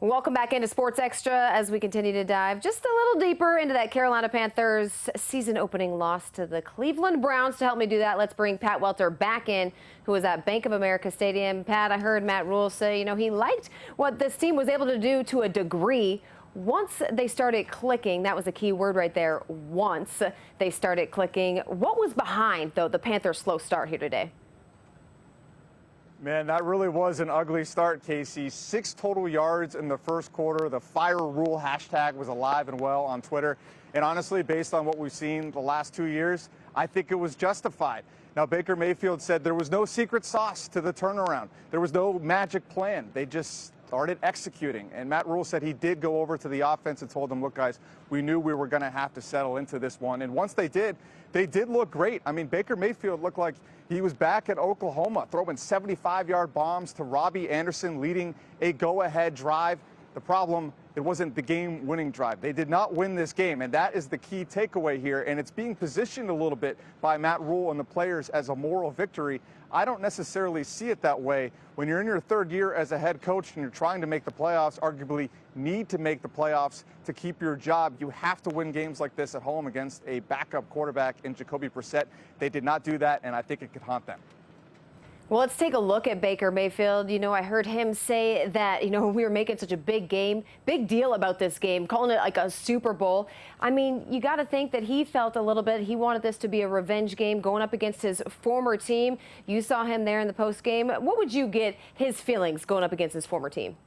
Welcome back into Sports Extra as we continue to dive just a little deeper into that Carolina Panthers season opening loss to the Cleveland Browns. To help me do that, let's bring Pat Welter back in, who was at Bank of America Stadium. Pat, I heard Matt Rhule say, he liked what this team was able to do to a degree. Once they started clicking, that was a key word right there, once they started clicking. What was behind, though, the Panthers' slow start here today? Man, that really was an ugly start, Kacy. 6 total yards in the first quarter. The Fire Rhule hashtag was alive and well on Twitter. And honestly, based on what we've seen the last 2 years, I think it was justified. Now, Baker Mayfield said there was no secret sauce to the turnaround. There was no magic plan. They just started executing. And Matt Rhule said he did go over to the offense and told them, look, guys, we knew we were going to have to settle into this one. And once they did look great. I mean, Baker Mayfield looked like he was back at Oklahoma, throwing 75-yard bombs to Robbie Anderson, leading a go-ahead drive. The problem, it wasn't the game-winning drive. They did not win this game, and that is the key takeaway here. And it's being positioned a little bit by Matt Rhule and the players as a moral victory. I don't necessarily see it that way. When you're in your 3rd year as a head coach and you're trying to make the playoffs, arguably need to make the playoffs to keep your job, you have to win games like this at home against a backup quarterback in Jacoby Brissett. They did not do that, and I think it could haunt them. Well, let's take a look at Baker Mayfield. I heard him say that, we were making such a big deal about this game, calling it like a Super Bowl. I mean, you got to think that he felt a little bit, he wanted this to be a revenge game going up against his former team. You saw him there in the post game. What would you get his feelings going up against his former team?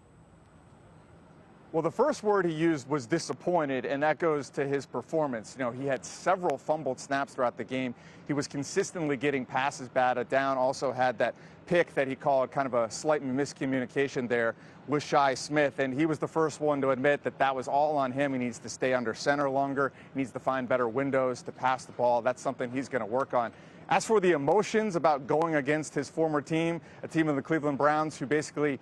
Well, the first word he used was disappointed, and that goes to his performance. He had several fumbled snaps throughout the game. He was consistently getting passes batted down, also had that pick that he called kind of a slight miscommunication there with Shi Smith, and he was the first one to admit that that was all on him. He needs to stay under center longer. He needs to find better windows to pass the ball. That's something he's going to work on. As for the emotions about going against his former team, a team of the Cleveland Browns who basically,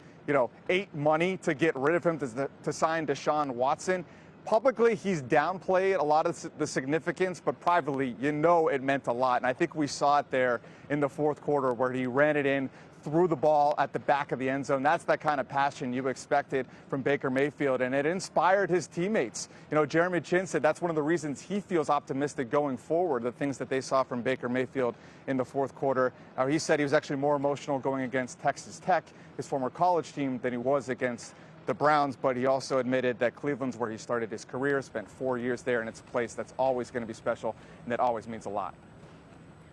ate money to get rid of him to sign Deshaun Watson, publicly he's downplayed a lot of the significance, but privately, it meant a lot. And I think we saw it there in the 4th quarter where he ran it in, threw the ball at the back of the end zone. That's that kind of passion you expected from Baker Mayfield, and it inspired his teammates. Jeremy Chin said that's one of the reasons he feels optimistic going forward, the things that they saw from Baker Mayfield in the 4th quarter. He said he was actually more emotional going against Texas Tech, his former college team, than he was against the Browns, but he also admitted that Cleveland's where he started his career, spent 4 years there, and it's a place that's always going to be special, and that always means a lot.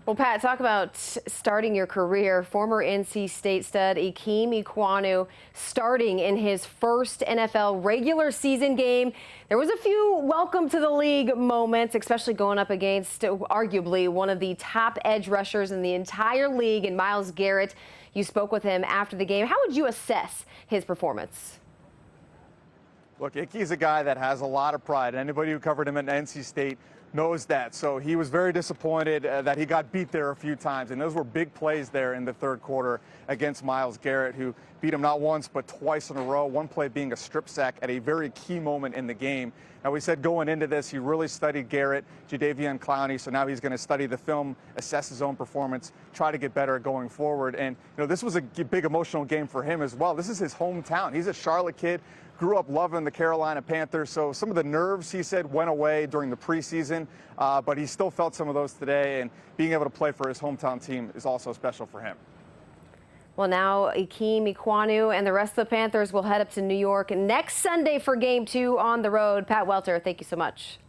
Well, Pat, talk about starting your career. Former NC State stud IK Enekos starting in his first NFL regular season game. There was a few welcome to the league moments, especially going up against arguably one of the top edge rushers in the entire league in Myles Garrett. You spoke with him after the game. How would you assess his performance? Look, Ike's a guy that has a lot of pride. Anybody who covered him at NC State knows that. So he was very disappointed that he got beat there a few times. And those were big plays there in the 3rd quarter against Myles Garrett, who beat him not once but twice in a row, one play being a strip sack at a very key moment in the game. Now, we said going into this, he really studied Garrett, Jadeveon Clowney, so now he's going to study the film, assess his own performance, try to get better going forward. And, this was a big emotional game for him as well. This is his hometown. He's a Charlotte kid, grew up loving the Carolina Panthers, so some of the nerves, he said, went away during the preseason, but he still felt some of those today, and being able to play for his hometown team is also special for him. Well, now IK Enekos and the rest of the Panthers will head up to New York next Sunday for Game 2 on the road. Pat Welter, thank you so much.